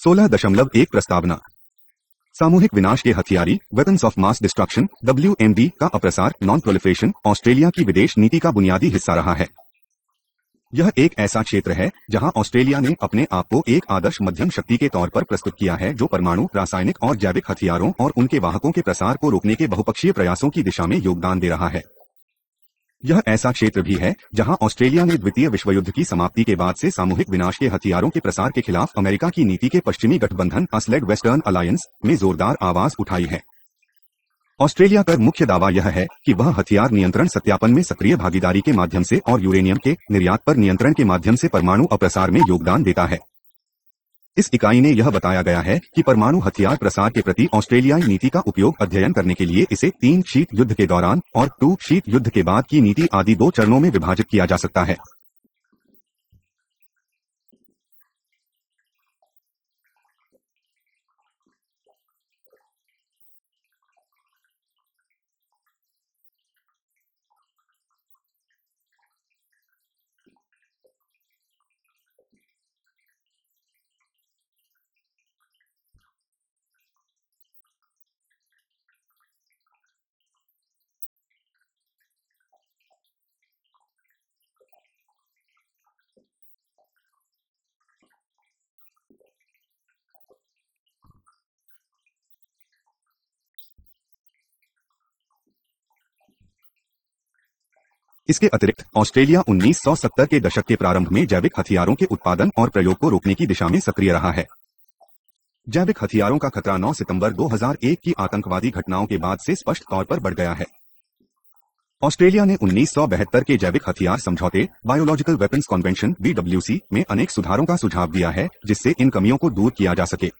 16.1 प्रस्तावना सामूहिक विनाश के हथियारी weapons of mass destruction WMD का अप्रसार नॉन प्रोलिफरेशन ऑस्ट्रेलिया की विदेश नीति का बुनियादी हिस्सा रहा है। यह एक ऐसा क्षेत्र है जहां ऑस्ट्रेलिया ने अपने आप को एक आदर्श मध्यम शक्ति के तौर पर प्रस्तुत किया है जो परमाणु, रासायनिक और जैविक हथियारों और उनके वाहकों के प्रसार को रोकने के बहुपक्षीय प्रयासों की दिशा में योगदान दे रहा है। यह ऐसा क्षेत्र भी है जहां ऑस्ट्रेलिया ने द्वितीय विश्व युद्ध की समाप्ति के बाद से सामूहिक विनाश के हथियारों के प्रसार के खिलाफ अमेरिका की नीति के पश्चिमी गठबंधन असलेड वेस्टर्न अलायंस में जोरदार आवाज उठाई है। ऑस्ट्रेलिया का मुख्य दावा यह है कि वह हथियार नियंत्रण सत्यापन में सक्रिय भागीदारी के माध्यम से और यूरेनियम के निर्यात पर नियंत्रण के माध्यम से परमाणु अप्रसार में योगदान देता है। इस इकाई ने यह बताया गया है कि परमाणु हथियार प्रसार के प्रति ऑस्ट्रेलियाई नीति का उपयोग अध्ययन करने के लिए इसे 3 शीत युद्ध के दौरान और 2 शीत युद्ध के बाद की नीति आदि 2 चरणों में विभाजित किया जा सकता है। इसके अतिरिक्त ऑस्ट्रेलिया 1970 के दशक के प्रारंभ में जैविक हथियारों के उत्पादन और प्रयोग को रोकने की दिशा में सक्रिय रहा है। जैविक हथियारों का खतरा 9 सितंबर 2001 की आतंकवादी घटनाओं के बाद से स्पष्ट तौर पर बढ़ गया है। ऑस्ट्रेलिया ने 1972 के जैविक हथियार समझौते बायोलॉजिकल वेपन्स कन्वेंशन BWC में अनेक सुधारों का सुझाव दिया है जिससे इन कमियों को दूर किया जा सके।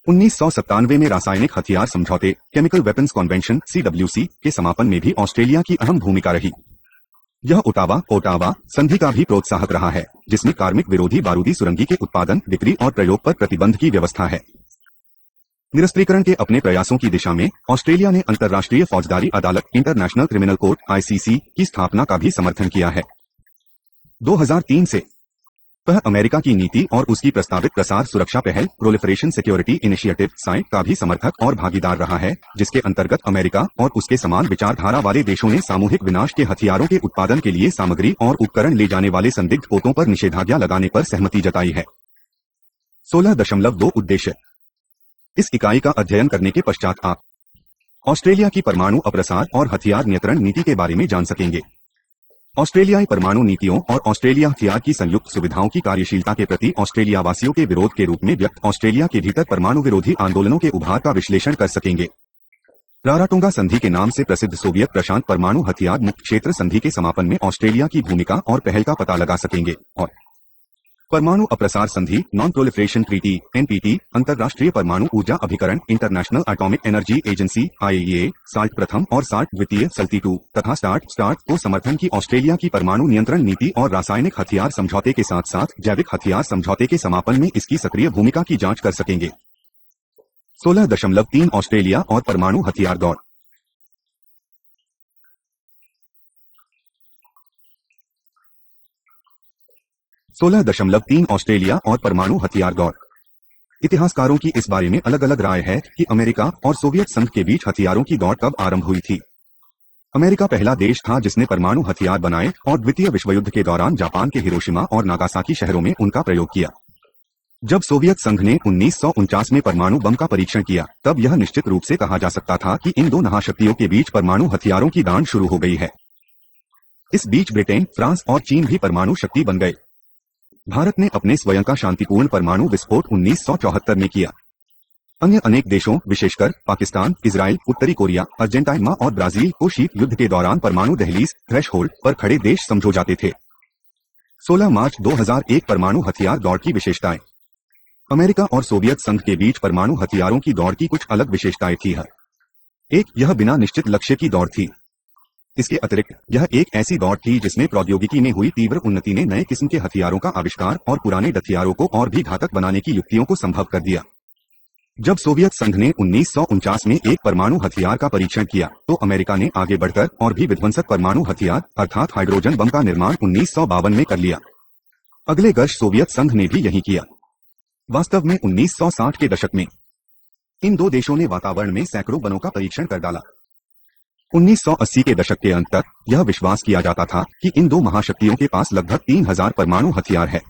1997 में रासायनिक हथियार समझौते केमिकल वेपन्स कन्वेंशन CWC के समापन में भी ऑस्ट्रेलिया की अहम भूमिका रही। यह ओटावा संधि का भी प्रोत्साहक रहा है जिसमें कार्मिक विरोधी बारूदी सुरंगी के उत्पादन, बिक्री और प्रयोग पर प्रतिबंध की व्यवस्था है। निरस्त्रीकरण के अपने प्रयासों की दिशा में ऑस्ट्रेलिया ने अंतर्राष्ट्रीय फौजदारी अदालत इंटरनेशनल क्रिमिनल कोर्ट ICC की स्थापना का भी समर्थन किया है। 2003 से वह अमेरिका की नीति और उसकी प्रस्तावित प्रसार सुरक्षा पहल प्रोलिफरेशन सिक्योरिटी इनिशिएटिव साइट का भी समर्थक और भागीदार रहा है जिसके अंतर्गत अमेरिका और उसके समान विचारधारा वाले देशों ने सामूहिक विनाश के हथियारों के उत्पादन के लिए सामग्री और उपकरण ले जाने वाले संदिग्ध पोतों पर निषेधाज्ञा लगाने पर सहमति जताई है। 16.2 उद्देश्य इस इकाई का अध्ययन करने के पश्चात आप ऑस्ट्रेलिया की परमाणु अप्रसार और हथियार नियंत्रण नीति के बारे में जान सकेंगे। ऑस्ट्रेलियाई परमाणु नीतियों और ऑस्ट्रेलिया हथियार की संयुक्त सुविधाओं की कार्यशीलता के प्रति ऑस्ट्रेलिया वासियों के विरोध के रूप में व्यक्त ऑस्ट्रेलिया के भीतर परमाणु विरोधी आंदोलनों के उभार का विश्लेषण कर सकेंगे। राराटोंगा संधि के नाम से प्रसिद्ध सोवियत प्रशांत परमाणु हथियार मुक्त क्षेत्र संधि के समापन में ऑस्ट्रेलिया की भूमिका और पहल का पता लगा सकेंगे और परमाणु अप्रसार संधि नॉन प्रोलिफरेशन ट्रीटी NPT अंतर्राष्ट्रीय परमाणु ऊर्जा अभिकरण international atomic energy agency IAEA salt प्रथम और साल्ट द्वितीय सल्टी 2 तथा स्टार्ट को समर्थन की ऑस्ट्रेलिया की परमाणु नियंत्रण नीति और रासायनिक हथियार समझौते के साथ साथ जैविक हथियार समझौते के समापन में इसकी सक्रिय भूमिका की जांच कर सकेंगे। 16.3 ऑस्ट्रेलिया और परमाणु हथियार दौड़ 16.3 ऑस्ट्रेलिया और परमाणु हथियार दौड़ इतिहासकारों की इस बारे में अलग अलग राय है कि अमेरिका और सोवियत संघ के बीच हथियारों की दौड़ कब आरंभ हुई थी। अमेरिका पहला देश था जिसने परमाणु हथियार बनाए और द्वितीय विश्व युद्ध के दौरान जापान के हिरोशिमा और नागासाकी शहरों में उनका प्रयोग किया। जब सोवियत संघ ने 1949 में परमाणु बम का परीक्षण किया तब यह निश्चित रूप से कहा जा सकता था कि इन दो महाशक्तियों के बीच परमाणु हथियारों की दांड शुरू हो गई है। इस बीच ब्रिटेन, फ्रांस और चीन भी परमाणु शक्ति बन गए। भारत ने अपने स्वयं का शांतिपूर्ण परमाणु विस्फोट 1974 में किया। अन्य अनेक देशों विशेषकर पाकिस्तान, इजराइल, उत्तरी कोरिया, अर्जेंटीना और ब्राजील को शीत युद्ध के दौरान परमाणु दहलीज थ्रेशहोल्ड पर खड़े देश समझो जाते थे। 16 मार्च 2001 परमाणु हथियार दौड़ की विशेषताएं। अमेरिका और सोवियत संघ के बीच परमाणु हथियारों की दौड़ की कुछ अलग विशेषताएं थी। यह बिना निश्चित लक्ष्य की दौड़ थी। इसके अतिरिक्त यह एक ऐसी दौड़ थी जिसमें प्रौद्योगिकी में हुई तीव्र उन्नति ने नए किस्म के हथियारों का आविष्कार और पुराने हथियारों को और भी घातक बनाने की युक्तियों को संभव कर दिया। जब सोवियत संघ ने 1949 में एक परमाणु हथियार का परीक्षण किया तो अमेरिका ने आगे बढ़कर और भी विध्वंसक परमाणु हथियार अर्थात हाइड्रोजन बम का निर्माण 1952 में कर लिया। अगले वर्ष सोवियत संघ ने भी यही किया। वास्तव में 1960 के दशक में इन दो देशों ने वातावरण में सैकड़ों बमों का परीक्षण कर डाला। 1980 के दशक के अंत तक यह विश्वास किया जाता था कि इन दो महाशक्तियों के पास लगभग 3000 परमाणु हथियार है।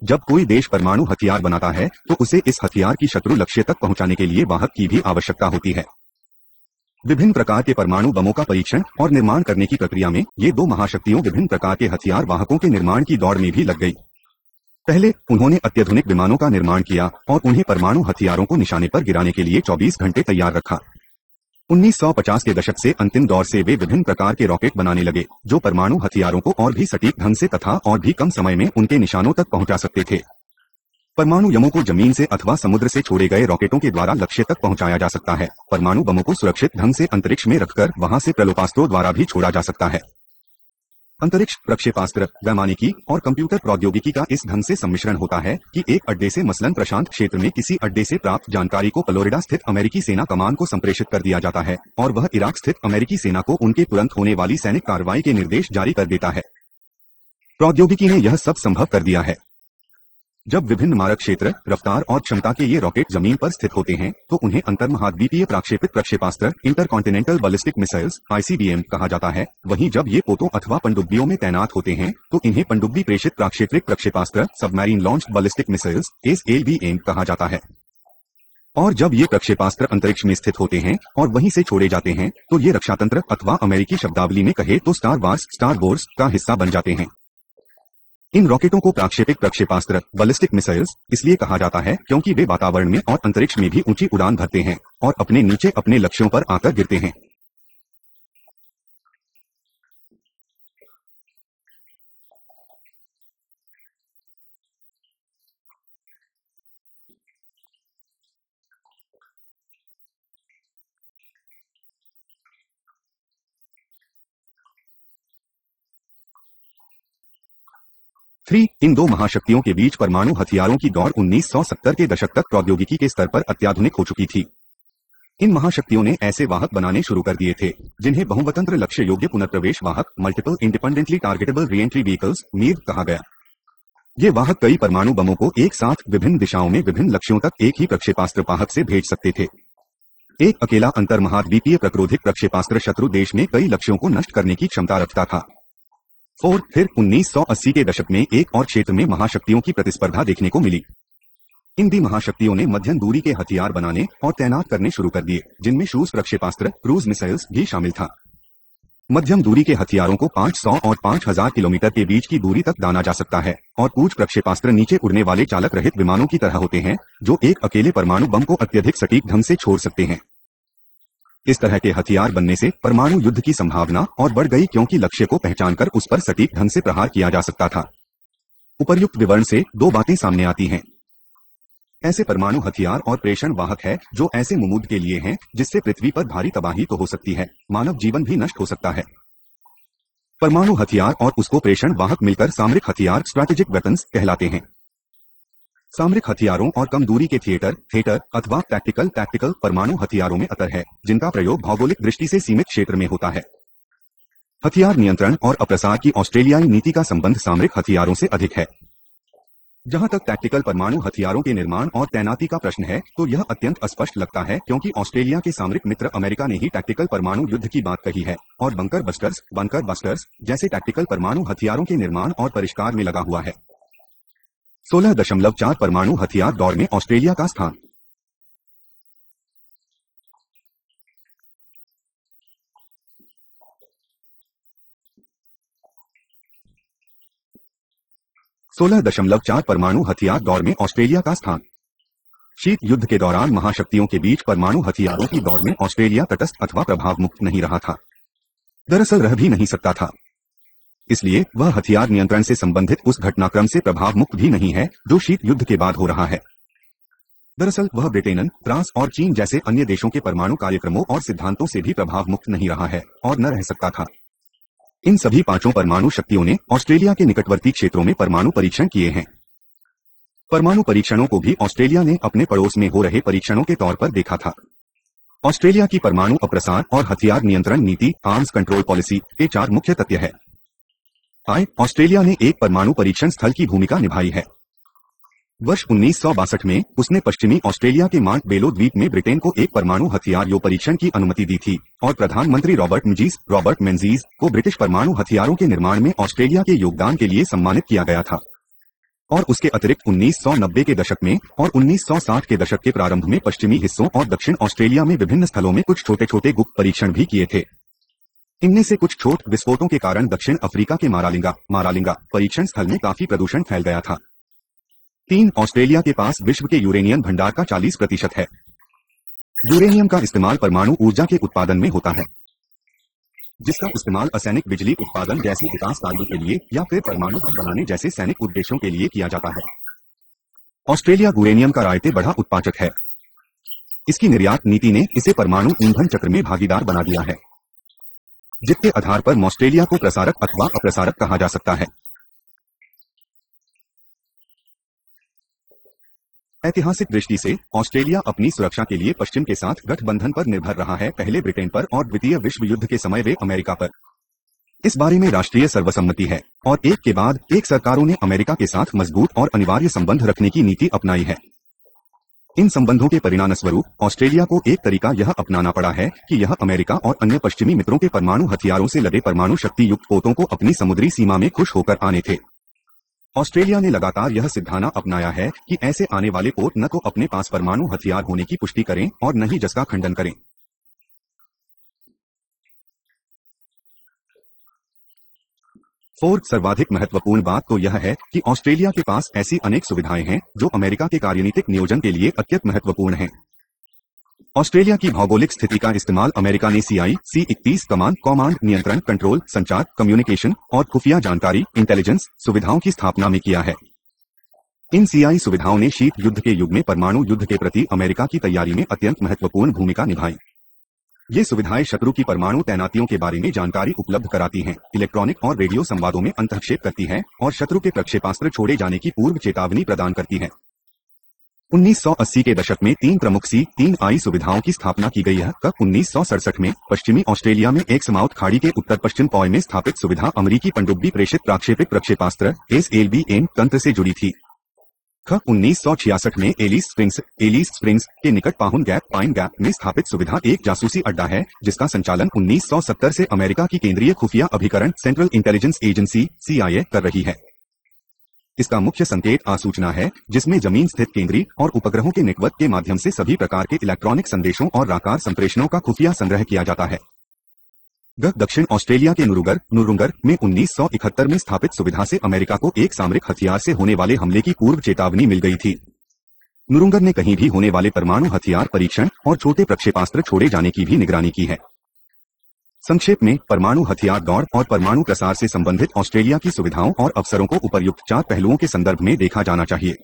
जब कोई देश परमाणु हथियार बनाता है तो उसे इस हथियार की शत्रु लक्ष्य तक पहुंचाने के लिए वाहक की भी आवश्यकता होती है। विभिन्न प्रकार के परमाणु बमों का परीक्षण और निर्माण करने की प्रक्रिया में ये दो महाशक्तियों विभिन्न प्रकार के हथियार वाहकों के निर्माण की दौड़ में भी लग गई। पहले उन्होंने अत्याधुनिक विमानों का निर्माण किया और उन्हें परमाणु हथियारों को निशाने पर गिराने के लिए 24 घंटे तैयार रखा। 1950 के दशक से अंतिम दौर से वे विभिन्न प्रकार के रॉकेट बनाने लगे जो परमाणु हथियारों को और भी सटीक ढंग से तथा और भी कम समय में उनके निशानों तक पहुंचा सकते थे। परमाणु बमों को जमीन से अथवा समुद्र से छोड़े गए रॉकेटों के द्वारा लक्ष्य तक पहुंचाया जा सकता है। परमाणु बमों को सुरक्षित ढंग से अंतरिक्ष में रखकर वहां से प्रलोपास्त्रों द्वारा भी छोड़ा जा सकता है। अंतरिक्ष प्रक्षेपास्त्र, वैमानिकी और कंप्यूटर प्रौद्योगिकी का इस ढंग से सम्मिश्रण होता है कि एक अड्डे से मसलन प्रशांत क्षेत्र में किसी अड्डे से प्राप्त जानकारी को फ्लोरिडा स्थित अमेरिकी सेना कमान को संप्रेषित कर दिया जाता है और वह इराक स्थित अमेरिकी सेना को उनके तुरंत होने वाली सैनिक कार्रवाई के निर्देश जारी कर देता है। प्रौद्योगिकी ने यह सब संभव कर दिया है। जब विभिन्न मारक क्षेत्र, रफ्तार और क्षमता के ये रॉकेट जमीन पर स्थित होते हैं तो उन्हें अंतर्महाद्वीपीय प्रक्षेपित प्रक्षेपास्त्र इंटरकॉन्टिनेंटल बैलिस्टिक मिसाइल्स ICBM कहा जाता है। वहीं जब ये पोतों अथवा पनडुब्बियों में तैनात होते हैं तो इन्हें पनडुब्बी प्रेषित प्राक्षेत्रिक प्रक्षेपास्त्र submarine launched ballistic missiles SLBM कहा जाता है। और जब ये प्रक्षेपास्त्र अंतरिक्ष में स्थित होते हैं और वहीं से छोड़े जाते हैं तो ये रक्षातंत्र अथवा अमेरिकी शब्दावली में कहे तो स्टार वॉर्स का हिस्सा बन जाते हैं। इन रॉकेटों को प्राक्षेपिक प्रक्षेपास्त्र बैलिस्टिक मिसाइल्स इसलिए कहा जाता है क्योंकि वे वातावरण में और अंतरिक्ष में भी ऊंची उड़ान भरते हैं और अपने नीचे अपने लक्ष्यों पर आकर गिरते हैं। इन दो महाशक्तियों के बीच परमाणु हथियारों की दौड़ 1970 के दशक तक प्रौद्योगिकी के स्तर पर अत्याधुनिक हो चुकी थी। इन महाशक्तियों ने ऐसे वाहक बनाने शुरू कर दिए थे जिन्हें बहुवतंत्र लक्ष्य योग्य पुनर्प्रवेश वाहक multiple independently targetable re-entry vehicles MIRV कहा गया। ये वाहक कई परमाणु बमों को एक साथ विभिन्न दिशाओं में विभिन्न लक्ष्यों तक एक ही प्रक्षेपास्त्र वाहक से भेज सकते थे। एक अकेला अंतर्महाद्वीपीय प्रक्रोधिक प्रक्षेपास्त्र शत्रु देश में कई लक्ष्यों को नष्ट करने की क्षमता रखता था। और फिर 1980 के दशक में एक और क्षेत्र में महाशक्तियों की प्रतिस्पर्धा देखने को मिली। इन दी महाशक्तियों ने मध्यम दूरी के हथियार बनाने और तैनात करने शुरू कर दिए जिनमें क्रूज प्रक्षेपास्त्र क्रूज मिसाइल्स भी शामिल था। मध्यम दूरी के हथियारों को 500 और 5000 किलोमीटर के बीच की दूरी तक दाना जा सकता है और क्रूज प्रक्षेपास्त्र नीचे उड़ने वाले चालक रहित विमानों की तरह होते हैं जो एक अकेले परमाणु बम को अत्यधिक सटीक ढंग से छोड़ सकते हैं। इस तरह के हथियार बनने से परमाणु युद्ध की संभावना और बढ़ गई क्योंकि लक्ष्य को पहचानकर उस पर सटीक ढंग से प्रहार किया जा सकता था। उपर्युक्त विवरण से दो बातें सामने आती हैं। ऐसे परमाणु हथियार और प्रेषण वाहक है जो ऐसे मुमूद के लिए हैं जिससे पृथ्वी पर भारी तबाही तो हो सकती है, मानव जीवन भी नष्ट हो सकता है। परमाणु हथियार और उसको प्रेषण वाहक मिलकर सामरिक हथियार स्ट्रैटेजिक वेपन्स कहलाते हैं। सामरिक हथियारों और कम दूरी के थिएटर अथवा टैक्टिकल परमाणु हथियारों में अंतर है जिनका प्रयोग भौगोलिक दृष्टि से सीमित क्षेत्र में होता है। हथियार नियंत्रण और अप्रसार की ऑस्ट्रेलियाई नीति का संबंध सामरिक हथियारों से अधिक है। जहां तक टैक्टिकल परमाणु हथियारों के निर्माण और तैनाती का प्रश्न है तो यह अत्यंत अस्पष्ट लगता है क्योंकि ऑस्ट्रेलिया के सामरिक मित्र अमेरिका ने ही टैक्टिकल परमाणु युद्ध की बात कही है और बंकर बस्टर्स जैसे टैक्टिकल परमाणु हथियारों के निर्माण और परिष्कार में लगा हुआ है। 16.4 परमाणु हथियार दौर में ऑस्ट्रेलिया का स्थान। परमाणु हथियार दौर में ऑस्ट्रेलिया का स्थान। शीत युद्ध के दौरान महाशक्तियों के बीच परमाणु हथियारों की दौड़ में ऑस्ट्रेलिया तटस्थ अथवा प्रभाव मुक्त नहीं रहा था। दरअसल रह भी नहीं सकता था। इसलिए वह हथियार नियंत्रण से संबंधित उस घटनाक्रम से प्रभाव मुक्त भी नहीं है जो शीत युद्ध के बाद हो रहा है। दरअसल वह ब्रिटेन, फ्रांस और चीन जैसे अन्य देशों के परमाणु कार्यक्रमों और सिद्धांतों से भी प्रभाव मुक्त नहीं रहा है और न रह सकता था। इन सभी पांचों परमाणु शक्तियों ने ऑस्ट्रेलिया के निकटवर्ती क्षेत्रों में परमाणु परीक्षण किए हैं। परमाणु परीक्षणों को भी ऑस्ट्रेलिया ने अपने पड़ोस में हो रहे परीक्षणों के तौर पर देखा था। ऑस्ट्रेलिया की परमाणु अप्रसार और हथियार नियंत्रण नीति आर्म्स कंट्रोल पॉलिसी के 4 मुख्य तथ्य है। ऑस्ट्रेलिया ने एक परमाणु परीक्षण स्थल की भूमिका निभाई है। वर्ष 1962 में उसने पश्चिमी ऑस्ट्रेलिया के माउंट बेलो द्वीप में ब्रिटेन को एक परमाणु हथियार परीक्षण की अनुमति दी थी और प्रधानमंत्री रॉबर्ट मेंजीज को ब्रिटिश परमाणु हथियारों के निर्माण में ऑस्ट्रेलिया के योगदान के लिए सम्मानित किया गया था। और उसके अतिरिक्त 1990 के दशक में और 1960 के दशक के प्रारंभ में पश्चिमी हिस्सों और दक्षिण ऑस्ट्रेलिया में विभिन्न स्थलों में कुछ छोटे छोटे गुप्त परीक्षण भी किए थे। इनमें से कुछ छोटे विस्फोटों के कारण दक्षिण अफ्रीका के मारालिंगा परीक्षण स्थल में काफी प्रदूषण फैल गया था। 3. ऑस्ट्रेलिया के पास विश्व के यूरेनियम भंडार का 40% है। यूरेनियम का इस्तेमाल परमाणु ऊर्जा के उत्पादन में होता है, जिसका इस्तेमाल असैनिक बिजली उत्पादन जैसे विकास कार्यों के लिए या फिर परमाणु बम बनाने जैसे सैनिक उद्देश्यों के लिए किया जाता है। ऑस्ट्रेलिया यूरेनियम का रायते बढ़ा उत्पादक है। इसकी निर्यात नीति ने इसे परमाणु ईंधन चक्र में भागीदार बना दिया है, जिसके आधार पर ऑस्ट्रेलिया को प्रसारक अथवा अप्रसारक कहा जा सकता है। ऐतिहासिक दृष्टि से ऑस्ट्रेलिया अपनी सुरक्षा के लिए पश्चिम के साथ गठबंधन पर निर्भर रहा है, पहले ब्रिटेन पर और द्वितीय विश्व युद्ध के समय वे अमेरिका पर। इस बारे में राष्ट्रीय सर्वसम्मति है और एक के बाद एक सरकारों ने अमेरिका के साथ मजबूत और अनिवार्य संबंध रखने की नीति अपनाई है। इन संबंधों के परिणामस्वरूप ऑस्ट्रेलिया को एक तरीका यह अपनाना पड़ा है कि यह अमेरिका और अन्य पश्चिमी मित्रों के परमाणु हथियारों से लदे परमाणु शक्ति युक्त पोतों को अपनी समुद्री सीमा में खुश होकर आने थे। ऑस्ट्रेलिया ने लगातार यह सिद्धांत अपनाया है कि ऐसे आने वाले पोत न तो अपने पास परमाणु हथियार होने की पुष्टि करें और न ही जिसका खंडन करें। फोर्थ सर्वाधिक महत्वपूर्ण बात तो यह है कि ऑस्ट्रेलिया के पास ऐसी अनेक सुविधाएं हैं जो अमेरिका के कार्यनीतिक नियोजन के लिए अत्यंत महत्वपूर्ण हैं। ऑस्ट्रेलिया की भौगोलिक स्थिति का इस्तेमाल अमेरिका ने C-31 कमांड नियंत्रण कंट्रोल संचार कम्युनिकेशन और खुफिया जानकारी इंटेलिजेंस सुविधाओं की स्थापना में किया है। इन CI सुविधाओं ने शीत युद्ध के युग में परमाणु युद्ध के प्रति अमेरिका की तैयारी में अत्यंत महत्वपूर्ण भूमिका निभाई। ये सुविधाएं शत्रु की परमाणु तैनातियों के बारे में जानकारी उपलब्ध कराती हैं, इलेक्ट्रॉनिक और रेडियो संवादों में अंतःक्षेप करती हैं और शत्रु के प्रक्षेपास्त्र छोड़े जाने की पूर्व चेतावनी प्रदान करती हैं। 1980 के दशक में 3 प्रमुख C-3I सुविधाओं की स्थापना की गई है। 1967 में पश्चिमी ऑस्ट्रेलिया में एक समाउथ खाड़ी के उत्तर पश्चिम पॉय में स्थापित सुविधा अमेरिकी पनडुब्बी प्रेषित प्राक्षेपिक प्रक्षेपास्त्र SLBM तंत्र से जुड़ी थी। 1966 में एलिस स्प्रिंग्स के निकट पाइन गैप में स्थापित सुविधा एक जासूसी अड्डा है, जिसका संचालन 1970 से अमेरिका की केंद्रीय खुफिया अभिकरण सेंट्रल इंटेलिजेंस एजेंसी CIA कर रही है। इसका मुख्य संकेत आसूचना है, जिसमें जमीन स्थित केंद्रीय और उपग्रहों के नेटवर्क के माध्यम से सभी प्रकार के इलेक्ट्रॉनिक संदेशों और राकार संप्रेषणों का खुफिया संग्रह किया जाता है। दक्षिण ऑस्ट्रेलिया के नुरुंगर में 1971 में स्थापित सुविधा से अमेरिका को एक सामरिक हथियार से होने वाले हमले की पूर्व चेतावनी मिल गई थी। नुरुंगर ने कहीं भी होने वाले परमाणु हथियार परीक्षण और छोटे प्रक्षेपास्त्र छोड़े जाने की भी निगरानी की है। संक्षेप में, परमाणु हथियार दौड़ और परमाणु प्रसार से संबंधित ऑस्ट्रेलिया की सुविधाओं और अवसरों को उपर्युक्त 4 पहलुओं के संदर्भ में देखा जाना चाहिए।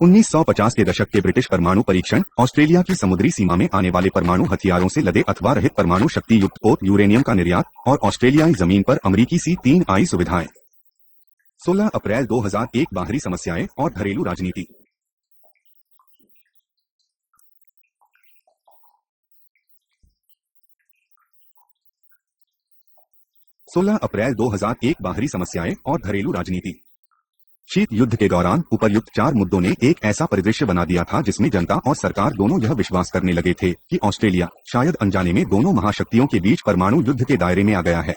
1950 के दशक के ब्रिटिश परमाणु परीक्षण, ऑस्ट्रेलिया की समुद्री सीमा में आने वाले परमाणु हथियारों से लदे अथवा रहित परमाणु शक्ति युक्त पोत यूरेनियम का निर्यात और ऑस्ट्रेलियाई जमीन पर अमेरिकी C-3I सुविधाएं। 16 अप्रैल 2001 बाहरी समस्याएं और घरेलू राजनीति। 16 अप्रैल 2001 बाहरी समस्याएं और घरेलू राजनीति। शीत युद्ध के दौरान उपर्युक्त 4 मुद्दों ने एक ऐसा परिदृश्य बना दिया था जिसमें जनता और सरकार दोनों यह विश्वास करने लगे थे कि ऑस्ट्रेलिया शायद अनजाने में दोनों महाशक्तियों के बीच परमाणु युद्ध के दायरे में आ गया है।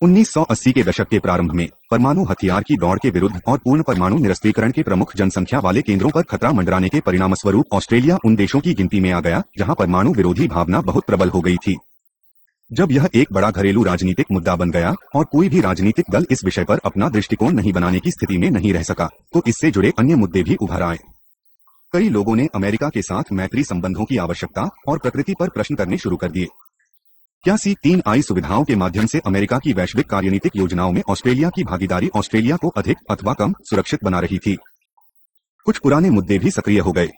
1980 के दशक के प्रारंभ में परमाणु हथियार की दौड़ के विरुद्ध और पूर्ण परमाणु निरस्त्रीकरण के प्रमुख जनसंख्या वाले केंद्रों पर खतरा मंडराने के परिणामस्वरूप ऑस्ट्रेलिया उन देशों की गिनती में आ गया जहां परमाणु विरोधी भावना बहुत प्रबल हो गई थी। जब यह एक बड़ा घरेलू राजनीतिक मुद्दा बन गया और कोई भी राजनीतिक दल इस विषय पर अपना दृष्टिकोण नहीं बनाने की स्थिति में नहीं रह सका, तो इससे जुड़े अन्य मुद्दे भी उभर आए। कई लोगों ने अमेरिका के साथ मैत्री संबंधों की आवश्यकता और प्रकृति पर प्रश्न करने शुरू कर दिए। क्या C-3I सुविधाओं के माध्यम से अमेरिका की वैश्विक कार्यनीतिक योजनाओं में ऑस्ट्रेलिया की भागीदारी ऑस्ट्रेलिया को अधिक अथवा कम सुरक्षित बना रही थी? कुछ पुराने मुद्दे भी सक्रिय हो गए।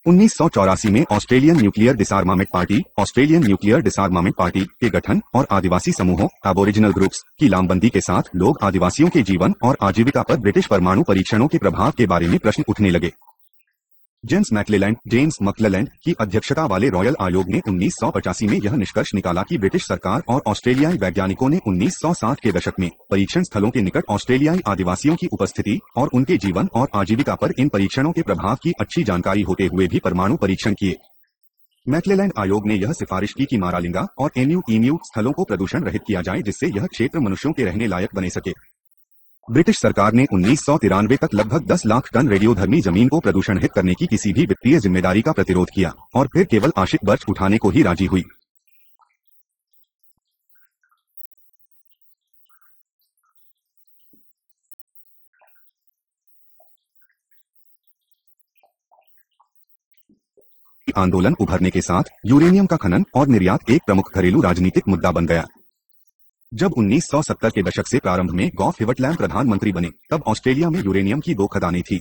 1984 में ऑस्ट्रेलियन न्यूक्लियर डिसआर्मामेंट पार्टी के गठन और आदिवासी समूहों एबोरिजिनल ग्रुप्स की लामबंदी के साथ लोग आदिवासियों के जीवन और आजीविका पर ब्रिटिश परमाणु परीक्षणों के प्रभाव के बारे में प्रश्न उठने लगे। जेम्स मैक्लेलैंड की अध्यक्षता वाले रॉयल आयोग ने 1985 में यह निष्कर्ष निकाला कि ब्रिटिश सरकार और ऑस्ट्रेलियाई वैज्ञानिकों ने 1960 के दशक में परीक्षण स्थलों के निकट ऑस्ट्रेलियाई आदिवासियों की उपस्थिति और उनके जीवन और आजीविका पर इन परीक्षणों के प्रभाव की अच्छी जानकारी होते हुए भी परमाणु परीक्षण किए। मैक्लेलैंड आयोग ने यह सिफारिश की कि मारालिंगा और एम्यू स्थलों को प्रदूषण रहित किया जाए जिससे यह क्षेत्र मनुष्यों के रहने लायक बने सके। ब्रिटिश सरकार ने 1993 तक लगभग 10 लाख टन रेडियोधर्मी जमीन को प्रदूषण रहित करने की किसी भी वित्तीय जिम्मेदारी का प्रतिरोध किया और फिर केवल आंशिक बर्फ उठाने को ही राजी हुई। आंदोलन उभरने के साथ यूरेनियम का खनन और निर्यात एक प्रमुख घरेलू राजनीतिक मुद्दा बन गया। जब 1970 के दशक से प्रारंभ में गॉफ हिवटलैम प्रधानमंत्री बने तब ऑस्ट्रेलिया में यूरेनियम की 2 खदानें थी।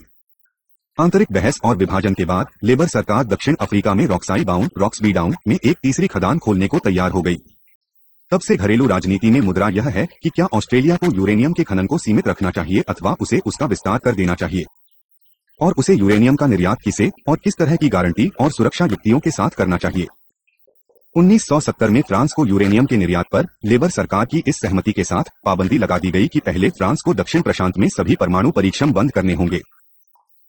आंतरिक बहस और विभाजन के बाद लेबर सरकार दक्षिण अफ्रीका में रॉक्सबी डाउन में एक तीसरी खदान खोलने को तैयार हो गई। तब से घरेलू राजनीति में मुद्रा यह है कि क्या ऑस्ट्रेलिया को यूरेनियम के खनन को सीमित रखना चाहिए अथवा उसे उसका विस्तार कर देना चाहिए, और उसे यूरेनियम का निर्यात किसे और किस तरह की गारंटी और सुरक्षा युक्तियों के साथ करना चाहिए। 1970 में फ्रांस को यूरेनियम के निर्यात पर लेबर सरकार की इस सहमति के साथ पाबंदी लगा दी गई कि पहले फ्रांस को दक्षिण प्रशांत में सभी परमाणु परीक्षण बंद करने होंगे।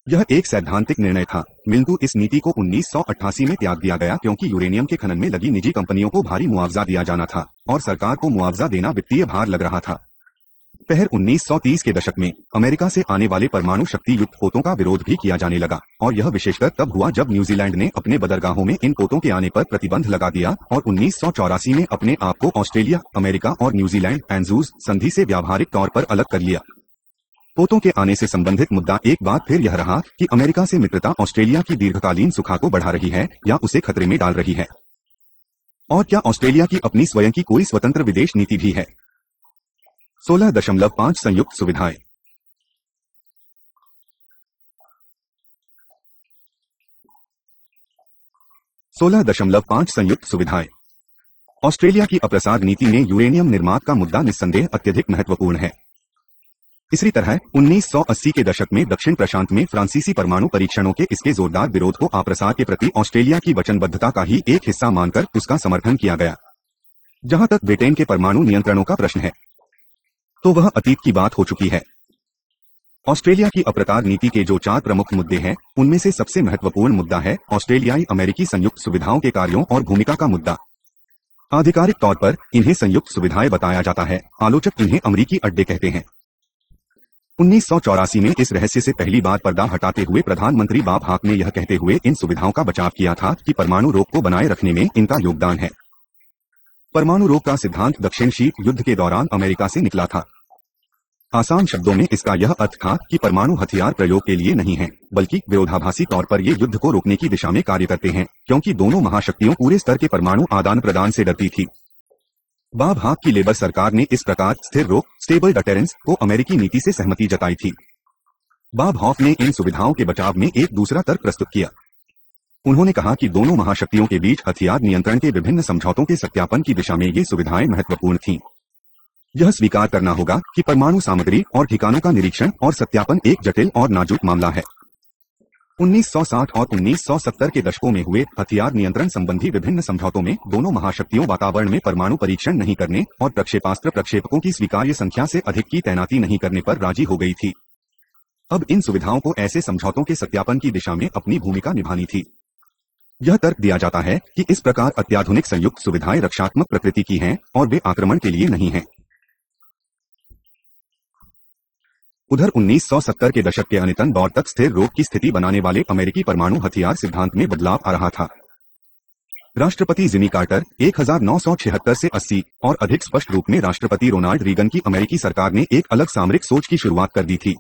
यह एक सैद्धांतिक निर्णय था, किंतु इस नीति को 1988 में त्याग दिया गया क्योंकि यूरेनियम के खनन में लगी निजी कंपनियों को भारी मुआवजा दिया जाना था और सरकार को मुआवजा देना वित्तीय भार लग रहा था। पहर 1930 के दशक में अमेरिका से आने वाले परमाणु शक्ति युक्त पोतों का विरोध भी किया जाने लगा और यह विशेषकर तब हुआ जब न्यूजीलैंड ने अपने बंदरगाहों में इन पोतों के आने पर प्रतिबंध लगा दिया और 1984 में अपने आप को ऑस्ट्रेलिया, अमेरिका और न्यूजीलैंड एंजूस संधि से व्यावहारिक तौर पर अलग कर लिया। पोतों के आने से संबंधित मुद्दा एक बार फिर यह रहा कि अमेरिका से मित्रता ऑस्ट्रेलिया की दीर्घकालीन सुख को बढ़ा रही है या उसे खतरे में डाल रही है, और क्या ऑस्ट्रेलिया की अपनी स्वयं की कोई स्वतंत्र विदेश नीति भी है। 16.5 संयुक्त सुविधाएं। संयुक्त सुविधाएं। ऑस्ट्रेलिया की अप्रसार नीति में यूरेनियम निर्मात का मुद्दा निस्संदेह अत्यधिक महत्वपूर्ण है। इसी तरह 1980 के दशक में दक्षिण प्रशांत में फ्रांसीसी परमाणु परीक्षणों के इसके जोरदार विरोध को अप्रसार के प्रति ऑस्ट्रेलिया की वचनबद्धता का ही एक हिस्सा मानकर उसका समर्थन किया गया। जहां तक ब्रिटेन के परमाणु नियंत्रणों का प्रश्न है तो वह अतीत की बात हो चुकी है। ऑस्ट्रेलिया की अप्रसार नीति के जो 4 प्रमुख मुद्दे हैं उनमें से सबसे महत्वपूर्ण मुद्दा है ऑस्ट्रेलियाई अमेरिकी संयुक्त सुविधाओं के कार्यों और भूमिका का मुद्दा। आधिकारिक तौर पर इन्हें संयुक्त सुविधाएं बताया जाता है, आलोचक इन्हें अमरीकी अड्डे कहते हैं। 1984 में इस रहस्य से पहली बार पर्दा हटाते हुए प्रधानमंत्री बॉब हॉक ने यह कहते हुए इन सुविधाओं का बचाव किया था कि परमाणु रोक को बनाए रखने में इनका योगदान है। परमाणु रोक का सिद्धांत दक्षिण शीत युद्ध के दौरान अमेरिका से निकला था। आसान शब्दों में इसका यह अर्थ था कि परमाणु हथियार प्रयोग के लिए नहीं हैं, बल्कि विरोधाभासी तौर पर ये युद्ध को रोकने की दिशा में कार्य करते हैं, क्योंकि दोनों महाशक्तियों पूरे स्तर के परमाणु आदान प्रदान से डरती थी। बॉब हॉक की लेबर सरकार ने इस प्रकार स्थिर रोक स्टेबल डिटेरेंस को अमेरिकी नीति से सहमति जताई थी। बॉब हॉक ने इन सुविधाओं के बचाव में एक दूसरा तर्क प्रस्तुत किया। उन्होंने कहा कि दोनों महाशक्तियों के बीच हथियार नियंत्रण के विभिन्न समझौतों के सत्यापन की दिशा में ये सुविधाएं महत्वपूर्ण थीं। यह स्वीकार करना होगा कि परमाणु सामग्री और ठिकानों का निरीक्षण और सत्यापन एक जटिल और नाजुक मामला है। 1960 और 1970 के दशकों में हुए हथियार नियंत्रण संबंधी विभिन्न समझौतों में दोनों महाशक्तियों वातावरण में परमाणु परीक्षण नहीं करने और प्रक्षेपास्त्र प्रक्षेपकों की स्वीकार्य संख्या से अधिक की तैनाती नहीं करने पर राजी हो गई थी। अब इन सुविधाओं को ऐसे समझौतों के सत्यापन की दिशा में अपनी भूमिका निभानी थी। यह तर्क दिया जाता है कि इस प्रकार अत्याधुनिक संयुक्त सुविधाएं रक्षात्मक प्रकृति की हैं और वे आक्रमण के लिए नहीं हैं। उधर 1970 के दशक के अनितन दौर तक स्थिर रोक की स्थिति बनाने वाले अमेरिकी परमाणु हथियार सिद्धांत में बदलाव आ रहा था। राष्ट्रपति जिमी कार्टर 1976 से 80 और अधिक स्पष्ट रूप में राष्ट्रपति रोनाल्ड रीगन की अमेरिकी सरकार ने एक अलग सामरिक सोच की शुरुआत कर दी थी।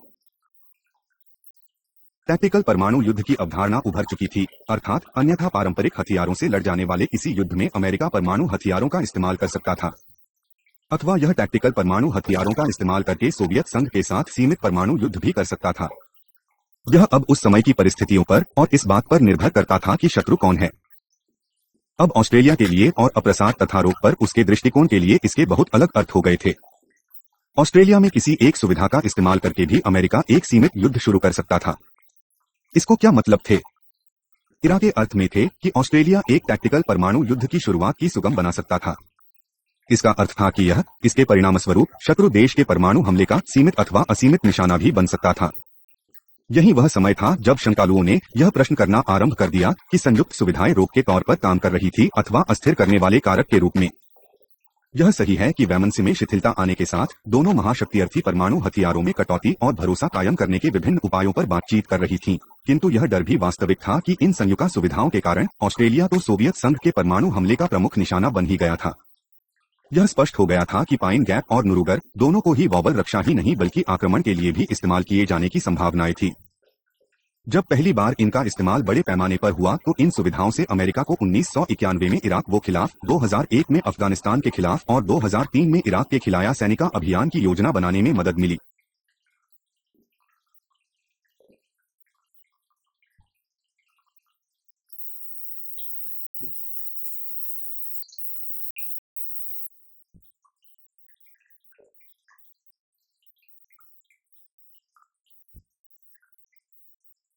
टैक्टिकल परमाणु युद्ध की अवधारणा उभर चुकी थी, अर्थात अन्यथा पारंपरिक हथियारों से लड़ जाने वाले किसी युद्ध में अमेरिका परमाणु हथियारों का इस्तेमाल कर सकता था, अथवा यह टैक्टिकल परमाणु हथियारों का इस्तेमाल करके सोवियत संघ के साथ सीमित परमाणु युद्ध भी कर सकता था। यह अब उस समय की परिस्थितियों पर और इस बात पर निर्भर करता था कि शत्रु कौन है। अब ऑस्ट्रेलिया के लिए और अप्रसार तथा रोक पर उसके दृष्टिकोण के लिए इसके बहुत अलग अर्थ हो गए थे। ऑस्ट्रेलिया में किसी एक सुविधा का इस्तेमाल करके भी अमेरिका एक सीमित युद्ध शुरू कर सकता था। इसको क्या मतलब थे? इरा के अर्थ में थे कि ऑस्ट्रेलिया एक टैक्टिकल परमाणु युद्ध की शुरुआत की सुगम बना सकता था। इसका अर्थ था कि यह इसके परिणामस्वरूप शत्रु देश के परमाणु हमले का सीमित अथवा असीमित निशाना भी बन सकता था। यही वह समय था जब शंकालुओं ने यह प्रश्न करना आरंभ कर दिया कि संयुक्त सुविधाएं रोक के तौर पर काम कर रही थी अथवा अस्थिर करने वाले कारक के रूप में। यह सही है कि वैमनस्य में शिथिलता आने के साथ दोनों महाशक्तियार्थी परमाणु हथियारों में कटौती और भरोसा कायम करने के विभिन्न उपायों पर बातचीत कर रही थीं, किंतु यह डर भी वास्तविक था कि इन संयुक्त सुविधाओं के कारण ऑस्ट्रेलिया तो सोवियत संघ के परमाणु हमले का प्रमुख निशाना बन ही गया था। यह स्पष्ट हो गया था कि पाइन गैप और नुरुगर दोनों को ही वॉबल रक्षा ही नहीं बल्कि आक्रमण के लिए भी इस्तेमाल किए जाने की संभावनाएं थी। जब पहली बार इनका इस्तेमाल बड़े पैमाने पर हुआ तो इन सुविधाओं से अमेरिका को 1991 में इराक वो खिलाफ, 2001 में अफगानिस्तान के खिलाफ और 2003 में इराक के खिलाया सैनिका अभियान की योजना बनाने में मदद मिली।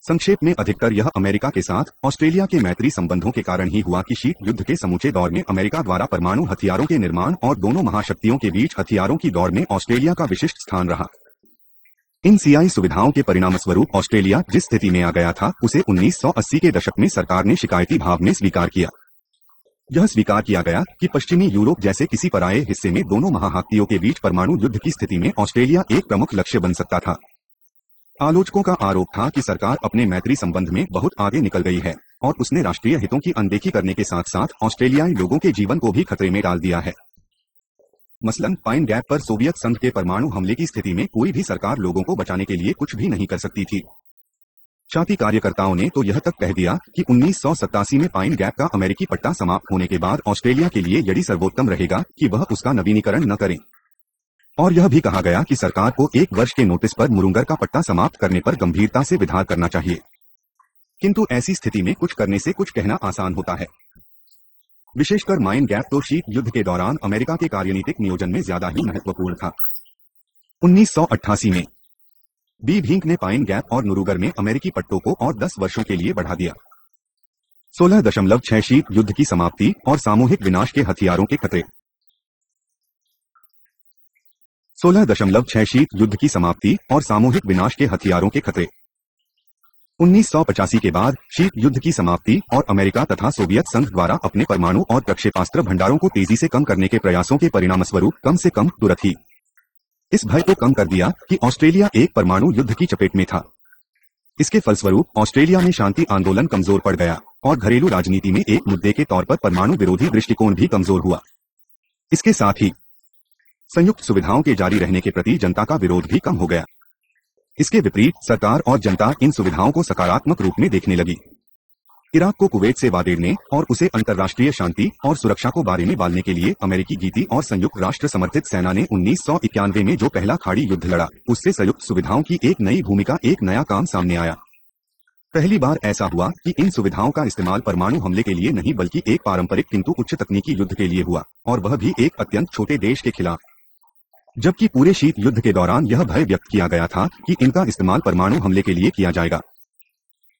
संक्षेप में अधिकतर यह अमेरिका के साथ ऑस्ट्रेलिया के मैत्री संबंधों के कारण ही हुआ कि शीत युद्ध के समूचे दौर में अमेरिका द्वारा परमाणु हथियारों के निर्माण और दोनों महाशक्तियों के बीच हथियारों की दौड़ में ऑस्ट्रेलिया का विशिष्ट स्थान रहा। इन सीआई सुविधाओं के परिणामस्वरूप ऑस्ट्रेलिया जिस स्थिति में आ गया था उसे 1980 के दशक में सरकार ने शिकायती भाव में स्वीकार किया। यह स्वीकार किया गया कि पश्चिमी यूरोप जैसे किसी पराये हिस्से में दोनों महाशक्तियों के बीच परमाणु युद्ध की स्थिति में ऑस्ट्रेलिया एक प्रमुख लक्ष्य बन सकता था। आलोचकों का आरोप था कि सरकार अपने मैत्री संबंध में बहुत आगे निकल गई है और उसने राष्ट्रीय हितों की अनदेखी करने के साथ साथ ऑस्ट्रेलियाई लोगों के जीवन को भी खतरे में डाल दिया है। मसलन पाइन गैप पर सोवियत संघ के परमाणु हमले की स्थिति में कोई भी सरकार लोगों को बचाने के लिए कुछ भी नहीं कर सकती थी। शांति कार्यकर्ताओं ने तो यह तक कह दिया कि 1987 में पाइन गैप का अमेरिकी पट्टा समाप्त होने के बाद ऑस्ट्रेलिया के लिए यही सर्वोत्तम रहेगा कि वह उसका नवीनीकरण न करें। और यह भी कहा गया कि सरकार को 1 वर्ष के नोटिस पर मुरुंगर का पट्टा समाप्त करने पर गंभीरता से विचार करना चाहिए। किंतु ऐसी स्थिति में कुछ करने से कुछ कहना आसान होता है। विशेषकर माइन गैप तो शीत युद्ध के दौरान अमेरिका के कार्यनीतिक नियोजन में ज्यादा ही महत्वपूर्ण था। 1988 में बी भींक ने पाइन गैप और नुरुगर में अमेरिकी पट्टों को और 10 वर्षों के लिए बढ़ा दिया। 16.6 शीत युद्ध की समाप्ति और सामूहिक विनाश के हथियारों के खतरे। 16.6 शीत युद्ध की समाप्ति और सामूहिक विनाश के हथियारों के खतरे। 1985 के बाद शीत युद्ध की समाप्ति और अमेरिका तथा सोवियत संघ द्वारा अपने परमाणु और प्रक्षेपास्त्र भंडारों को तेजी से कम करने के प्रयासों के परिणामस्वरूप कम से कम तुरंत ही इस भय को कम कर दिया कि ऑस्ट्रेलिया एक परमाणु युद्ध की चपेट में था। इसके फलस्वरूप ऑस्ट्रेलिया में शांति आंदोलन कमजोर पड़ गया और घरेलू राजनीति में एक मुद्दे के तौर पर परमाणु विरोधी दृष्टिकोण भी कमजोर हुआ। इसके साथ ही संयुक्त सुविधाओं के जारी रहने के प्रति जनता का विरोध भी कम हो गया। इसके विपरीत सरकार और जनता इन सुविधाओं को सकारात्मक रूप में देखने लगी। इराक को कुवैत से वादेड़ने और उसे अंतर्राष्ट्रीय शांति और सुरक्षा को बारे में बालने के लिए अमेरिकी जीती और संयुक्त राष्ट्र समर्थित सेना ने 1991 में जो पहला खाड़ी युद्ध लड़ा, उससे संयुक्त सुविधाओं की एक नई भूमिका, एक नया काम सामने आया। पहली बार ऐसा हुआ कि इन सुविधाओं का इस्तेमाल परमाणु हमले के लिए नहीं बल्कि एक पारंपरिक किंतु उच्च तकनीकी युद्ध के लिए हुआ, और वह भी एक अत्यंत छोटे देश के खिलाफ। जबकि पूरे शीत युद्ध के दौरान यह भय व्यक्त किया गया था कि इनका इस्तेमाल परमाणु हमले के लिए किया जाएगा।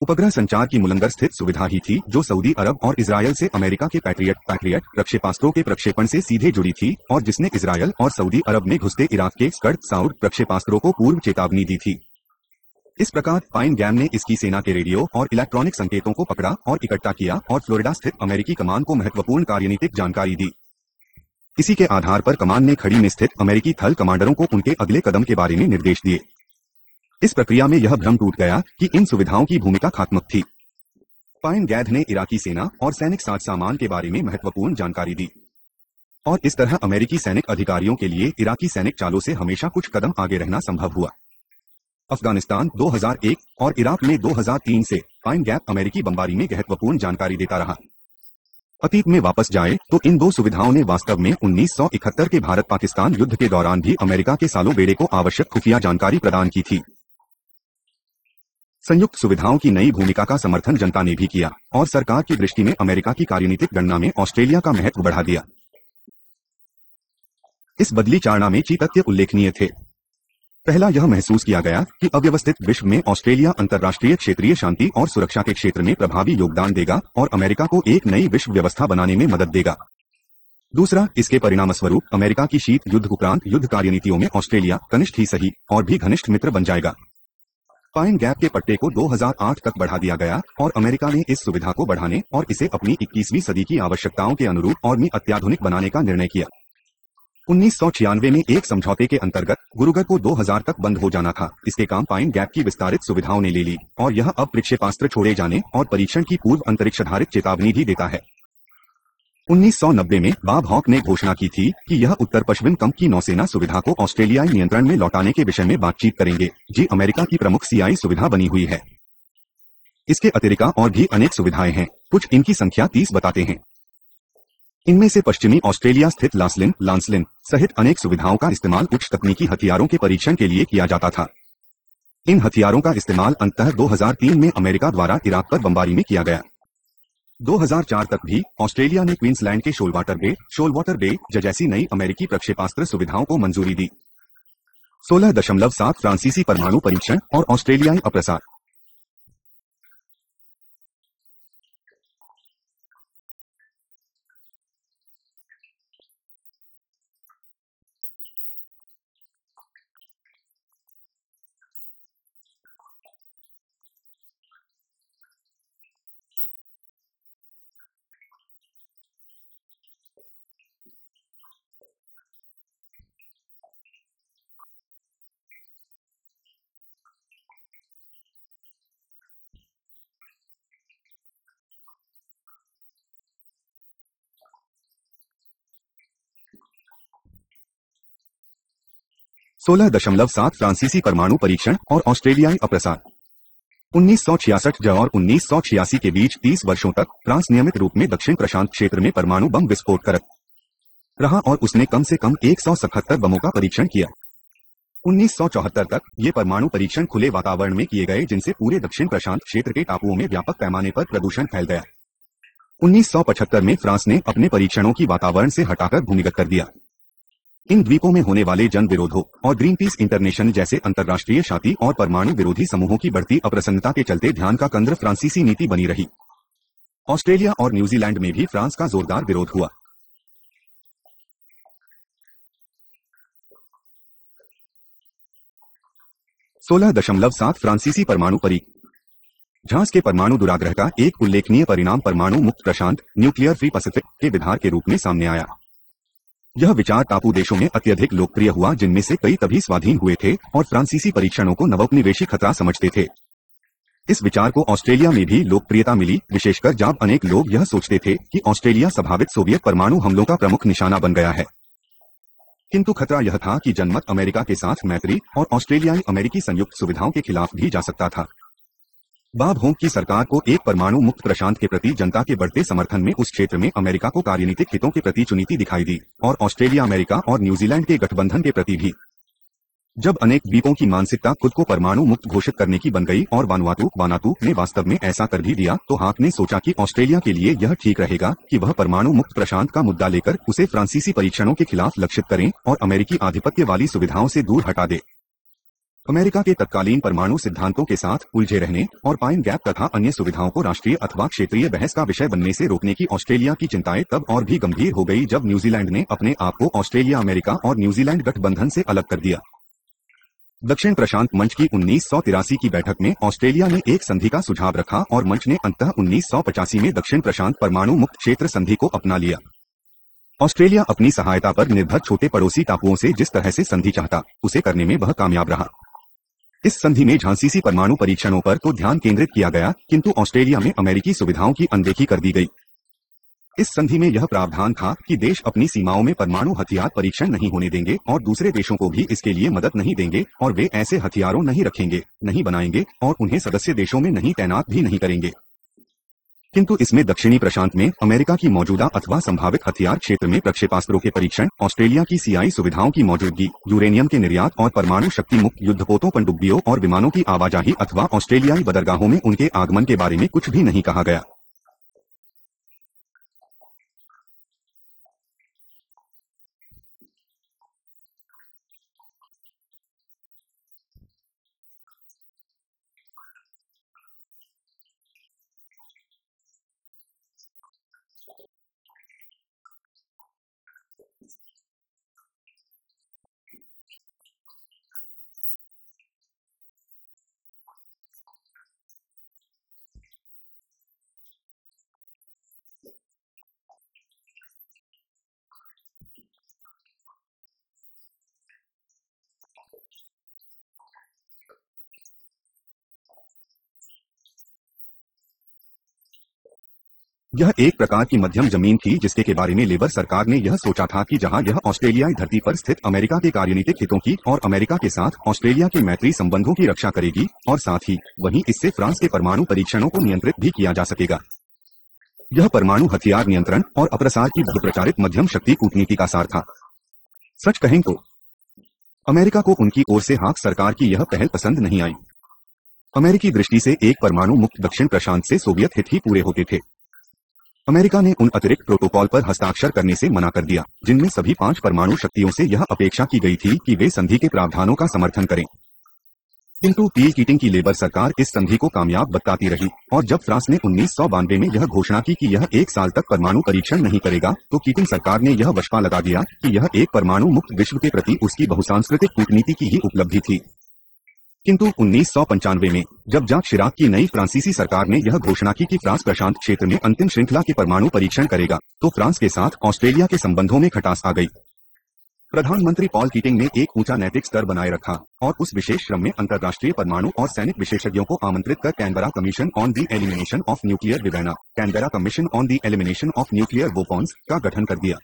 उपग्रह संचार की मुलंगर स्थित सुविधा ही थी जो सऊदी अरब और इजरायल से अमेरिका के पैट्रियट प्रक्षेपास्त्रों के प्रक्षेपण से सीधे जुड़ी थी और जिसने इजरायल और सऊदी अरब में घुसते इराक के स्कर्ट साउड प्रक्षेपास्त्रों को पूर्व चेतावनी दी थी। इस प्रकार पाइन गैम ने इसकी सेना के रेडियो और इलेक्ट्रॉनिक संकेतों को पकड़ा और इकट्ठा किया और फ्लोरिडा स्थित अमेरिकी कमान को महत्वपूर्ण कार्यनीतिक जानकारी दी। इसी के आधार पर कमान ने खड़ी में स्थित अमेरिकी थल कमांडरों को उनके अगले कदम के बारे में निर्देश दिए। इस प्रक्रिया में यह भ्रम टूट गया कि इन सुविधाओं की भूमिका खात्मक थी। पाइन गैद ने इराकी सेना और सैनिक साज सामान के बारे में महत्वपूर्ण जानकारी दी और इस तरह अमेरिकी सैनिक अधिकारियों के लिए इराकी सैनिक चालों से हमेशा कुछ कदम आगे रहना संभव हुआ। अफगानिस्तान 2001 और इराक में 2003 से पाइन गैप अमेरिकी बमबारी में महत्वपूर्ण जानकारी देता रहा। अतीत में वापस जाए तो इन दो सुविधाओं ने वास्तव में 1971 के भारत पाकिस्तान युद्ध के दौरान भी अमेरिका के सालों बेड़े को आवश्यक खुफिया जानकारी प्रदान की थी। संयुक्त सुविधाओं की नई भूमिका का समर्थन जनता ने भी किया और सरकार की दृष्टि में अमेरिका की कार्यनीतिक गणना में ऑस्ट्रेलिया का महत्व बढ़ा दिया। इस बदली चारणा में 6 तथ्य उल्लेखनीय थे। पहला, यह महसूस किया गया कि अव्यवस्थित विश्व में ऑस्ट्रेलिया अंतर्राष्ट्रीय क्षेत्रीय शांति और सुरक्षा के क्षेत्र में प्रभावी योगदान देगा और अमेरिका को एक नई विश्व व्यवस्था बनाने में मदद देगा। दूसरा, इसके परिणामस्वरूप अमेरिका की शीत युद्ध उपरांत युद्ध कार्यनीतियों में ऑस्ट्रेलिया कनिष्ठ ही सही और भी घनिष्ठ मित्र बन जाएगा। पाइन गैप के पट्टे को 2008 तक बढ़ा दिया गया और अमेरिका ने इस सुविधा को बढ़ाने और इसे अपनी 21वीं सदी की आवश्यकताओं के अनुरूप और भी अत्याधुनिक बनाने का निर्णय किया। 1996 में एक समझौते के अंतर्गत गुरुगर को 2000 तक बंद हो जाना था। इसके काम पाइन गैप की विस्तारित सुविधाओं ने ले ली और यह अब प्रक्षेपास्त्र छोड़े जाने और परीक्षण की पूर्व अंतरिक्ष आधारित चेतावनी भी देता है। 1990 में बॉब हॉक ने घोषणा की थी कि यह उत्तर पश्चिम कंप की नौसेना सुविधा को ऑस्ट्रेलियाई नियंत्रण में लौटाने के विषय में बातचीत करेंगे, जी अमेरिका की प्रमुख सीआई सुविधा बनी हुई है। इसके अतिरिक्त और भी अनेक सुविधाएं हैं, कुछ इनकी संख्या 30 बताते हैं। इनमें से पश्चिमी ऑस्ट्रेलिया स्थित लांसलिन सहित अनेक सुविधाओं का इस्तेमाल उच्च तकनीकी हथियारों के परीक्षण के लिए किया जाता था। इन हथियारों का इस्तेमाल अंततः 2003 में अमेरिका द्वारा इराक पर बमबारी में किया गया। 2004 तक भी ऑस्ट्रेलिया ने क्वींसलैंड के शोलवाटर बे जैसी नई अमेरिकी प्रक्षेपास्त्र सुविधाओं को मंजूरी दी। 16.7 फ्रांसीसी परमाणु परीक्षण और ऑस्ट्रेलियाई अप्रसार। सोलह दशमलव सात फ्रांसीसी परमाणु परीक्षण और ऑस्ट्रेलियाई अप्रसार। 1966 और 1986 के बीच 30 वर्षों तक फ्रांस नियमित रूप में दक्षिण प्रशांत क्षेत्र में परमाणु बम विस्फोट करत रहा और उसने कम से कम 177 बमों का परीक्षण किया। 1974 तक ये परमाणु परीक्षण खुले वातावरण में किए गए, जिनसे पूरे दक्षिण प्रशांत क्षेत्र के टापुओं में व्यापक पैमाने पर प्रदूषण फैल गया। 1975 में फ्रांस ने अपने परीक्षणों की वातावरण से हटाकर भूमिगत कर दिया। इन द्वीपों में होने वाले जन विरोधों और ग्रीन पीस इंटरनेशनल जैसे अंतर्राष्ट्रीय शांति और परमाणु विरोधी समूहों की बढ़ती अप्रसन्नता के चलते ध्यान का केंद्र फ्रांसीसी नीति बनी रही। ऑस्ट्रेलिया और न्यूजीलैंड में भी फ्रांस का जोरदार विरोध हुआ। 16.7 फ्रांसीसी परमाणु झांस के परमाणु दुराग्रह का एक उल्लेखनीय परिणाम परमाणु मुक्त प्रशांत न्यूक्लियर फ्री पैसिफिक के विधार के रूप में सामने आया। यह विचार टापू देशों में अत्यधिक लोकप्रिय हुआ, जिनमें से कई तभी स्वाधीन हुए थे और फ्रांसीसी परीक्षणों को नवोपनिवेशी खतरा समझते थे। इस विचार को ऑस्ट्रेलिया में भी लोकप्रियता मिली, विशेषकर जब अनेक लोग यह सोचते थे कि ऑस्ट्रेलिया संभावित सोवियत परमाणु हमलों का प्रमुख निशाना बन गया है। किंतु खतरा यह था कि जनमत अमेरिका के साथ मैत्री और ऑस्ट्रेलियाई अमेरिकी संयुक्त सुविधाओं के खिलाफ भी जा सकता था। बॉब हॉक की सरकार को एक परमाणु मुक्त प्रशांत के प्रति जनता के बढ़ते समर्थन में उस क्षेत्र में अमेरिका को कार्यनीतिक हितों के प्रति चुनौती दिखाई दी और ऑस्ट्रेलिया अमेरिका और न्यूजीलैंड के गठबंधन के प्रति भी। जब अनेक द्वीपों की मानसिकता खुद को परमाणु मुक्त घोषित करने की बन गई और वानुआतू ने वास्तव में ऐसा कर भी दिया, तो हॉक ने सोचा कि ऑस्ट्रेलिया के लिए यह ठीक रहेगा कि वह परमाणु मुक्त प्रशांत का मुद्दा लेकर उसे फ्रांसीसी परीक्षणों के खिलाफ लक्षित करें और अमेरिकी आधिपत्य वाली सुविधाओं से दूर हटा दे। अमेरिका के तत्कालीन परमाणु सिद्धांतों के साथ उलझे रहने और पाइन गैप तथा अन्य सुविधाओं को राष्ट्रीय अथवा क्षेत्रीय बहस का विषय बनने से रोकने की ऑस्ट्रेलिया की चिंताएं तब और भी गंभीर हो गई जब न्यूजीलैंड ने अपने आप को ऑस्ट्रेलिया अमेरिका और न्यूजीलैंड गठबंधन से अलग कर दिया। दक्षिण प्रशांत मंच की 1983 की बैठक में ऑस्ट्रेलिया ने एक संधि का सुझाव रखा और मंच ने अंततः 1985 में दक्षिण प्रशांत परमाणु मुक्त क्षेत्र संधि को अपना लिया। ऑस्ट्रेलिया अपनी सहायता पर निर्भर छोटे पड़ोसी टापुओं से जिस तरह से संधि चाहता, उसे करने में वह कामयाब रहा। इस संधि में झांसीसी परमाणु परीक्षणों पर तो ध्यान केंद्रित किया गया, किंतु ऑस्ट्रेलिया में अमेरिकी सुविधाओं की अनदेखी कर दी गई। इस संधि में यह प्रावधान था कि देश अपनी सीमाओं में परमाणु हथियार परीक्षण नहीं होने देंगे और दूसरे देशों को भी इसके लिए मदद नहीं देंगे और वे ऐसे हथियारों नहीं रखेंगे, नहीं बनाएंगे और उन्हें सदस्य देशों में नहीं तैनात भी नहीं करेंगे। किंतु इसमें दक्षिणी प्रशांत में अमेरिका की मौजूदा अथवा संभावित हथियार क्षेत्र में प्रक्षेपास्त्रों के परीक्षण, ऑस्ट्रेलिया की सीआई सुविधाओं की मौजूदगी, यूरेनियम के निर्यात और परमाणु शक्ति मुक्त युद्धपोतों, पनडुब्बियों और विमानों की आवाजाही अथवा ऑस्ट्रेलियाई बंदरगाहों में उनके आगमन के बारे में कुछ भी नहीं कहा गया। यह एक प्रकार की मध्यम जमीन थी जिसके के बारे में लेबर सरकार ने यह सोचा था कि जहां यह ऑस्ट्रेलियाई धरती पर स्थित अमेरिका के कार्यनीतिक हितों की और अमेरिका के साथ ऑस्ट्रेलिया के मैत्री संबंधों की रक्षा करेगी और साथ ही वहीं इससे फ्रांस के परमाणु परीक्षणों को नियंत्रित भी किया जा सकेगा। यह परमाणु हथियार नियंत्रण और अप्रसार की बहुप्रचारित मध्यम शक्ति कूटनीति का सार था। सच कहें तो अमेरिका को उनकी ओर से हाक सरकार की यह पहल पसंद नहीं आई। अमेरिकी दृष्टि से एक परमाणु मुक्त दक्षिण प्रशांत से सोवियत हित ही पूरे होते थे। अमेरिका ने उन अतिरिक्त प्रोटोकॉल पर हस्ताक्षर करने से मना कर दिया जिनमें सभी 5 परमाणु शक्तियों से यह अपेक्षा की गई थी कि वे संधि के प्रावधानों का समर्थन करें। किंतु पील कीटिंग की लेबर सरकार इस संधि को कामयाब बताती रही और जब फ्रांस ने 1992 में यह घोषणा की कि यह 1 साल तक परमाणु परीक्षण नहीं करेगा तो कीटिंग सरकार ने यह वचपा लगा दिया कि यह एक परमाणु मुक्त विश्व के प्रति उसकी बहुसांस्कृतिक कूटनीति की ही उपलब्धि थी। किंतु 1995 में जब जाक शिराक की नई फ्रांसीसी सरकार ने यह घोषणा की कि फ्रांस प्रशांत क्षेत्र में अंतिम श्रृंखला के परमाणु परीक्षण करेगा तो फ्रांस के साथ ऑस्ट्रेलिया के संबंधों में खटास आ गई। प्रधानमंत्री पॉल कीटिंग ने एक ऊंचा नैतिक स्तर बनाए रखा और उस विशेष श्रम में अंतर्राष्ट्रीय परमाणु और सैनिक विशेषज्ञों को आमंत्रित कर Canberra commission on the elimination of nuclear विवेना Canberra commission on the elimination of nuclear weapons का गठन कर दिया।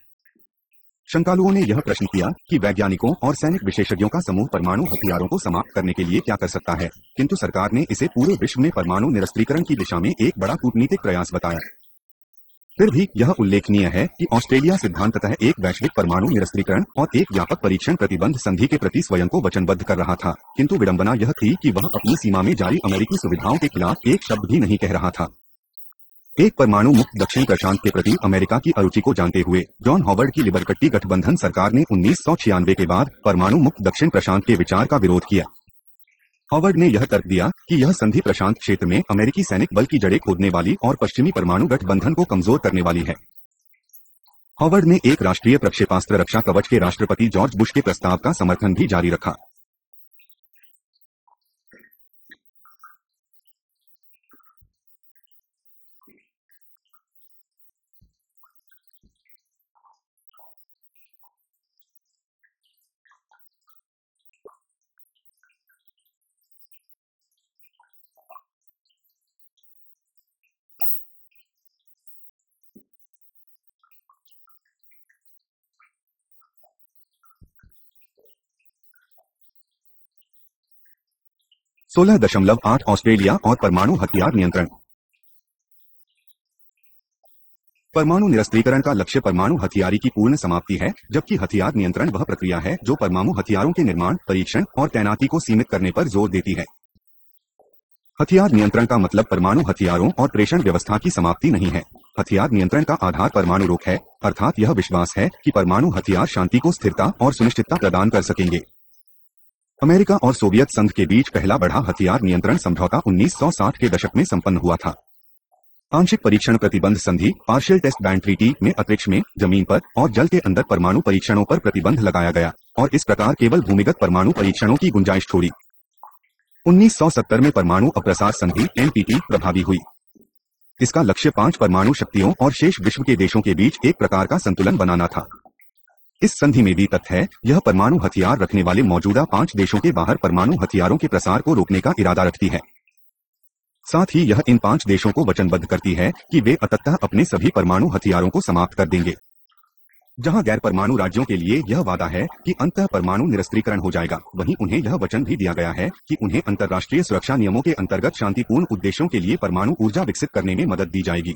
शंकालुओं ने यह प्रश्न किया कि वैज्ञानिकों और सैनिक विशेषज्ञों का समूह परमाणु हथियारों को समाप्त करने के लिए क्या कर सकता है, किंतु सरकार ने इसे पूरे विश्व में परमाणु निरस्त्रीकरण की दिशा में एक बड़ा कूटनीतिक प्रयास बताया। फिर भी यह उल्लेखनीय है कि ऑस्ट्रेलिया सिद्धांततः एक वैश्विक परमाणु निरस्त्रीकरण और एक व्यापक परीक्षण प्रतिबंध संधि के प्रति स्वयं को वचनबद्ध कर रहा था, किंतु विडंबना यह थी कि वह अपनी सीमा में जारी अमेरिकी सुविधाओं के खिलाफ एक शब्द भी नहीं कह रहा था। एक परमाणु मुक्त दक्षिण प्रशांत के प्रति अमेरिका की अरुचि को जानते हुए जॉन हॉवर्ड की लिबरकट्टी गठबंधन सरकार ने 1996 के बाद परमाणु मुक्त दक्षिण प्रशांत के विचार का विरोध किया। हॉवर्ड ने यह तर्क दिया कि यह संधि प्रशांत क्षेत्र में अमेरिकी सैनिक बल की जड़ें खोदने वाली और पश्चिमी परमाणु गठबंधन को कमजोर करने वाली है। हॉवर्ड ने एक राष्ट्रीय प्रक्षेपास्त्र रक्षा कवच के राष्ट्रपति जॉर्ज बुश के प्रस्ताव का समर्थन भी जारी रखा। सोलह दशमलव 8 ऑस्ट्रेलिया और परमाणु हथियार नियंत्रण। परमाणु निरस्त्रीकरण का लक्ष्य परमाणु हथियारी की पूर्ण समाप्ति है, जबकि हथियार नियंत्रण वह प्रक्रिया है जो परमाणु हथियारों के निर्माण, परीक्षण और तैनाती को सीमित करने पर जोर देती है। हथियार नियंत्रण का मतलब परमाणु हथियारों और प्रेषण व्यवस्था की समाप्ति नहीं है। हथियार नियंत्रण का आधार परमाणु रोक है, अर्थात यह विश्वास है कि परमाणु हथियार शांति को स्थिरता और सुनिश्चितता प्रदान कर सकेंगे। अमेरिका और सोवियत संघ के बीच पहला बड़ा हथियार नियंत्रण समझौता 1960 के दशक में संपन्न हुआ था। आंशिक परीक्षण प्रतिबंध संधि पार्शियल टेस्ट बैन ट्रीटी में अंतरिक्ष में, जमीन पर और जल के अंदर परमाणु परीक्षणों पर प्रतिबंध लगाया गया और इस प्रकार केवल भूमिगत परमाणु परीक्षणों की गुंजाइश छोड़ी। 1970 में परमाणु अप्रसार संधि NPT प्रभावी हुई। इसका लक्ष्य 5 परमाणु शक्तियों और शेष विश्व के देशों के बीच एक प्रकार का संतुलन बनाना था। इस संधि में भी तथ्य है, यह परमाणु हथियार रखने वाले मौजूदा 5 देशों के बाहर परमाणु हथियारों के प्रसार को रोकने का इरादा रखती है। साथ ही यह इन 5 देशों को वचनबद्ध करती है कि वे अंततः अपने सभी परमाणु हथियारों को समाप्त कर देंगे। जहां गैर परमाणु राज्यों के लिए यह वादा है कि अंततः परमाणु निरस्त्रीकरण हो जाएगा, वहीं उन्हें यह वचन भी दिया गया है कि उन्हें अंतर्राष्ट्रीय सुरक्षा नियमों के अंतर्गत शांतिपूर्ण उद्देश्यों के लिए परमाणु ऊर्जा विकसित करने में मदद दी जाएगी।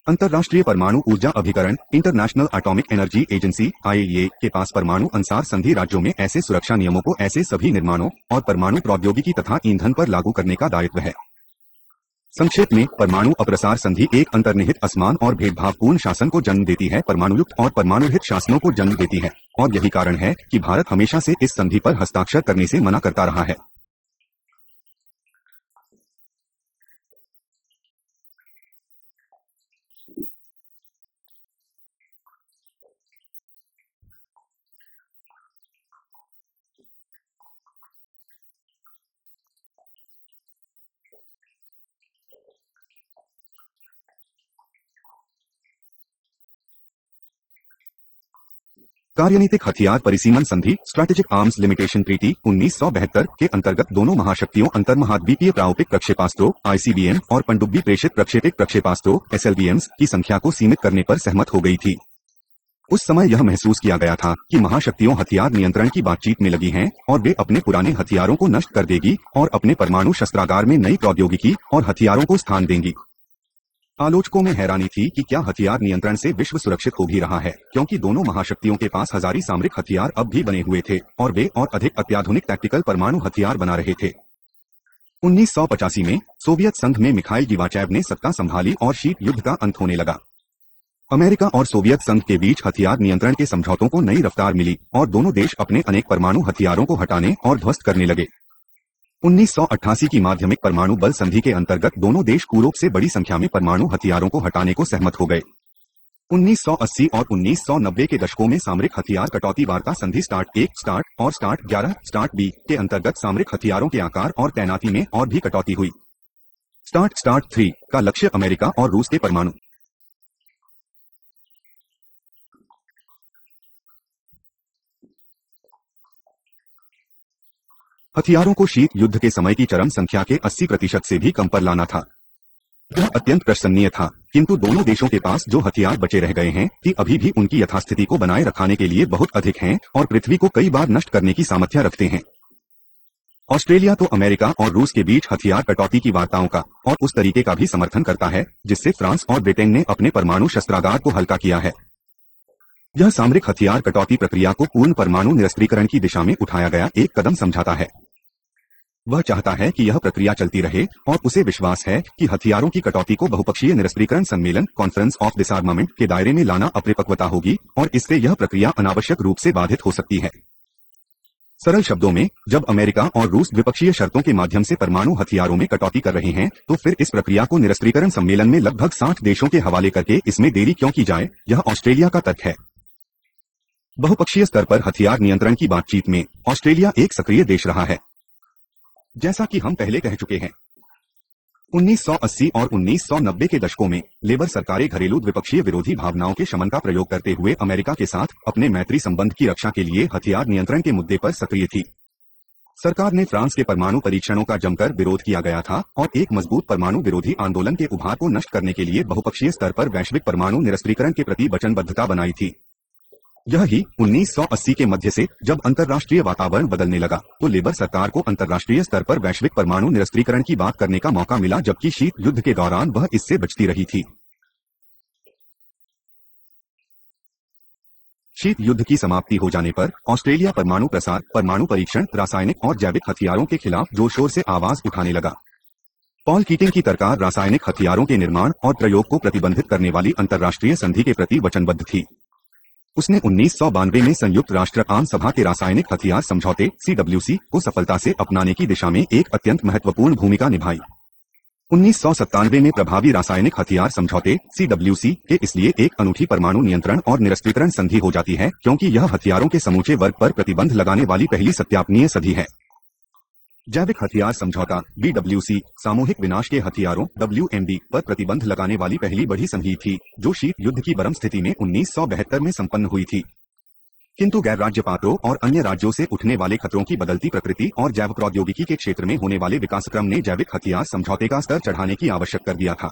अंतर्राष्ट्रीय परमाणु ऊर्जा अभिकरण international atomic energy agency IAEA के पास परमाणु अनुसार संधि राज्यों में ऐसे सुरक्षा नियमों को ऐसे सभी निर्माणों और परमाणु प्रौद्योगिकी तथा ईंधन पर लागू करने का दायित्व है। संक्षेप में, परमाणु अप्रसार संधि एक अंतर्निहित असमान और भेदभावपूर्ण शासन को जन्म देती है, परमाणुयुक्त और परमाणुरहित शासनों को जन्म देती है, और यही कारण है कि भारत हमेशा से इस संधि पर हस्ताक्षर करने से मना करता रहा है। कार्यनीतिक हथियार परिसीमन संधि स्ट्रैटेजिक आर्म्स लिमिटेशन ट्रीटी 1972 के अंतर्गत दोनों महाशक्तियों अंतर्महाद्वीपीय प्रायोगिक प्रक्षेपास्त्रों आईसीबीएम और पनडुब्बी प्रेषित प्रक्षेपित प्रक्षेपास्त्रों एसएलबीएम्स की संख्या को सीमित करने पर सहमत हो गई थी। उस समय यह महसूस किया गया था कि महाशक्तियों हथियार नियंत्रण की बातचीत में लगी हैं और वे अपने पुराने हथियारों को नष्ट कर देगी और अपने परमाणु शस्त्रागार में नई प्रौद्योगिकी और हथियारों को स्थान देंगी। आलोचकों में हैरानी थी कि क्या हथियार नियंत्रण से विश्व सुरक्षित हो भी रहा है, क्योंकि दोनों महाशक्तियों के पास हजारी सामरिक हथियार अब भी बने हुए थे और वे और अधिक अत्याधुनिक टैक्टिकल परमाणु हथियार बना रहे थे। 1985 में सोवियत संघ में मिखाइल गिवाचेव ने सत्ता संभाली और शीत युद्ध का अंत होने लगा। अमेरिका और सोवियत संघ के बीच हथियार नियंत्रण के समझौतों को नई रफ्तार मिली और दोनों देश अपने अनेक परमाणु हथियारों को हटाने और ध्वस्त करने लगे। 1988 की माध्यमिक परमाणु बल संधि के अंतर्गत दोनों देश यूरोप से बड़ी संख्या में परमाणु हथियारों को हटाने को सहमत हो गए। 1980 और 1990 के दशकों में सामरिक हथियार कटौती वार्ता संधि स्टार्ट 1 स्टार्ट और स्टार्ट 11 स्टार्ट बी के अंतर्गत सामरिक हथियारों के आकार और तैनाती में और भी कटौती हुई। स्टार्ट 3 का लक्ष्य अमेरिका और रूस के परमाणु हथियारों को शीत युद्ध के समय की चरम संख्या के 80% से भी कम पर लाना था। यह अत्यंत प्रशंसनीय था, किंतु दोनों देशों के पास जो हथियार बचे रह गए हैं कि अभी भी उनकी यथास्थिति को बनाए रखने के लिए बहुत अधिक हैं और पृथ्वी को कई बार नष्ट करने की सामर्थ्य रखते हैं। ऑस्ट्रेलिया तो अमेरिका और रूस के बीच हथियार कटौती की वार्ताओं का और उस तरीके का भी समर्थन करता है जिससे फ्रांस और ब्रिटेन ने अपने परमाणु शस्त्रागार को हल्का किया है। यह सामरिक हथियार कटौती प्रक्रिया को पूर्ण परमाणु निरस्त्रीकरण की दिशा में उठाया गया एक कदम समझाता है। वह चाहता है कि यह प्रक्रिया चलती रहे और उसे विश्वास है कि हथियारों की कटौती को बहुपक्षीय निरस्त्रीकरण सम्मेलन कॉन्फ्रेंस ऑफ डिसआर्मामेंट के दायरे में लाना अपरिपक्वता होगी और इससे यह प्रक्रिया अनावश्यक रूप से बाधित हो सकती है। सरल शब्दों में, जब अमेरिका और रूस द्विपक्षीय शर्तों के माध्यम से परमाणु हथियारों में कटौती कर रहे हैं तो फिर इस प्रक्रिया को निरस्त्रीकरण सम्मेलन में लगभग 60 देशों के हवाले करके इसमें देरी क्यों की जाए, यह ऑस्ट्रेलिया का तर्क है। बहुपक्षीय स्तर पर हथियार नियंत्रण की बातचीत में ऑस्ट्रेलिया एक सक्रिय देश रहा है। जैसा कि हम पहले कह चुके हैं, 1980 और 1990 के दशकों में लेबर सरकारें घरेलू द्विपक्षीय विरोधी भावनाओं के शमन का प्रयोग करते हुए अमेरिका के साथ अपने मैत्री संबंध की रक्षा के लिए हथियार नियंत्रण के मुद्दे पर सक्रिय थी। सरकार ने फ्रांस के परमाणु परीक्षणों का जमकर विरोध किया गया था और एक मजबूत परमाणु विरोधी आंदोलन के उभार को नष्ट करने के लिए बहुपक्षीय स्तर पर वैश्विक परमाणु निरस्त्रीकरण के प्रति वचनबद्धता बनाई थी। यह ही 1980 के मध्य से जब अंतर्राष्ट्रीय वातावरण बदलने लगा तो लेबर सरकार को अंतर्राष्ट्रीय स्तर पर वैश्विक परमाणु निरस्त्रीकरण की बात करने का मौका मिला, जबकि शीत युद्ध के दौरान वह इससे बचती रही थी। शीत युद्ध की समाप्ति हो जाने पर ऑस्ट्रेलिया परमाणु प्रसार, परमाणु परीक्षण, रासायनिक और जैविक हथियारों के खिलाफ जोर शोर से आवाज उठाने लगा। पॉल कीटिंग की सरकार रासायनिक हथियारों के निर्माण और प्रयोग को प्रतिबंधित करने वाली अंतर्राष्ट्रीय संधि के प्रति वचनबद्ध थी। उसने 1992 में संयुक्त राष्ट्र आम सभा के रासायनिक हथियार समझौते CWC को सफलता से अपनाने की दिशा में एक अत्यंत महत्वपूर्ण भूमिका निभाई। 1997 में प्रभावी रासायनिक हथियार समझौते CWC के इसलिए एक अनूठी परमाणु नियंत्रण और निरस्त्रीकरण संधि हो जाती है क्योंकि यह हथियारों के समूचे वर्ग पर प्रतिबंध लगाने वाली पहली सत्यापनीय संधि है। जैविक हथियार समझौता BWC सामूहिक विनाश के हथियारों WMD पर प्रतिबंध लगाने वाली पहली बड़ी संधि थी जो शीत युद्ध की परम स्थिति में 1972 में संपन्न हुई थी। किंतु गैर राज्य पात्रों और अन्य राज्यों से उठने वाले खतरों की बदलती प्रकृति और जैव प्रौद्योगिकी के क्षेत्र में होने वाले विकासक्रम ने जैविक हथियार समझौते का स्तर चढ़ाने की आवश्यक कर दिया था।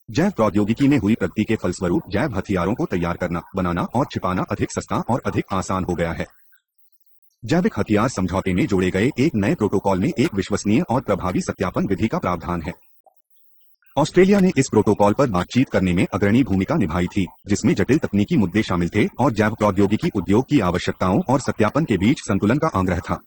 जैव प्रौद्योगिकी में हुई प्रगति के फलस्वरूप जैव हथियारों को तैयार करना, बनाना और छिपाना अधिक सस्ता और अधिक आसान हो गया है। जैविक हथियार समझौते में जोड़े गए एक नए प्रोटोकॉल में एक विश्वसनीय और प्रभावी सत्यापन विधि का प्रावधान है। ऑस्ट्रेलिया ने इस प्रोटोकॉल पर बातचीत करने में अग्रणी भूमिका निभाई थी, जिसमें जटिल तकनीकी मुद्दे शामिल थे और जैव प्रौद्योगिकी उद्योग की आवश्यकताओं और सत्यापन के बीच संतुलन का आग्रह था।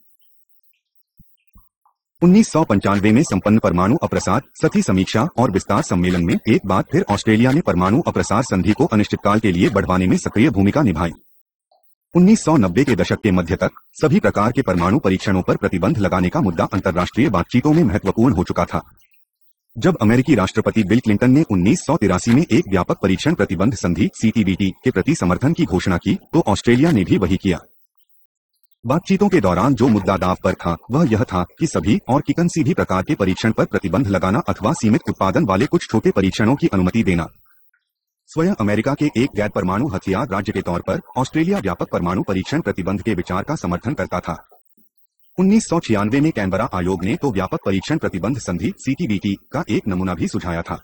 1995 में संपन्न परमाणु अप्रसार सतही समीक्षा और विस्तार सम्मेलन में एक बार फिर ऑस्ट्रेलिया ने परमाणु अप्रसार संधि को अनिश्चितकाल के लिए बढ़वाने में सक्रिय भूमिका निभाई। 1990 के दशक के मध्य तक सभी प्रकार के परमाणु परीक्षणों पर प्रतिबंध लगाने का मुद्दा अंतर्राष्ट्रीय बातचीतों में महत्वपूर्ण हो चुका था। जब अमेरिकी राष्ट्रपति बिल क्लिंटन ने 1983 में एक व्यापक परीक्षण प्रतिबंध संधि CTBT के प्रति समर्थन की घोषणा की तो ऑस्ट्रेलिया ने भी वही किया। बातचीतों के दौरान जो मुद्दा दांव पर था वह यह था कि सभी और किसी भी प्रकार के परीक्षण पर प्रतिबंध लगाना अथवा सीमित उत्पादन वाले कुछ छोटे परीक्षणों की अनुमति देना। स्वयं अमेरिका के एक गैर परमाणु हथियार राज्य के तौर पर ऑस्ट्रेलिया व्यापक परमाणु परीक्षण प्रतिबंध के विचार का समर्थन करता था। 1996 में कैनबरा आयोग ने तो व्यापक परीक्षण प्रतिबंध संधि CTBT का एक नमूना भी सुझाया था।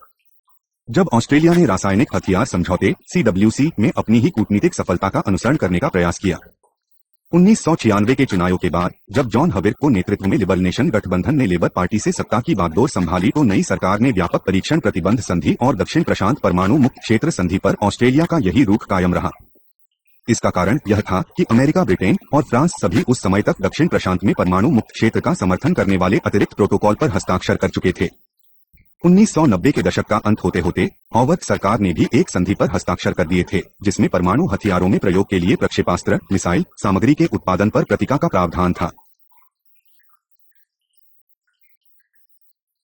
जब ऑस्ट्रेलिया ने रासायनिक हथियार समझौते CWC में अपनी ही कूटनीतिक सफलता का अनुसरण करने का प्रयास किया। 1996 के चुनावों के बाद जब जॉन हविर को नेतृत्व में लिबरल नेशन गठबंधन ने लेबर पार्टी से सत्ता की बागडोर संभाली तो नई सरकार ने व्यापक परीक्षण प्रतिबंध संधि और दक्षिण प्रशांत परमाणु मुक्त क्षेत्र संधि पर ऑस्ट्रेलिया का यही रुख कायम रहा। इसका कारण यह था कि अमेरिका, ब्रिटेन और फ्रांस सभी उस समय तक दक्षिण प्रशांत में परमाणु मुक्त क्षेत्र का समर्थन करने वाले अतिरिक्त प्रोटोकॉल पर हस्ताक्षर कर चुके थे। 1990 के दशक का अंत होते होते हॉवर्थ सरकार ने भी एक संधि पर हस्ताक्षर कर दिए थे, जिसमें परमाणु हथियारों में प्रयोग के लिए प्रक्षेपास्त्र, मिसाइल सामग्री के उत्पादन पर प्रतिका का प्रावधान था।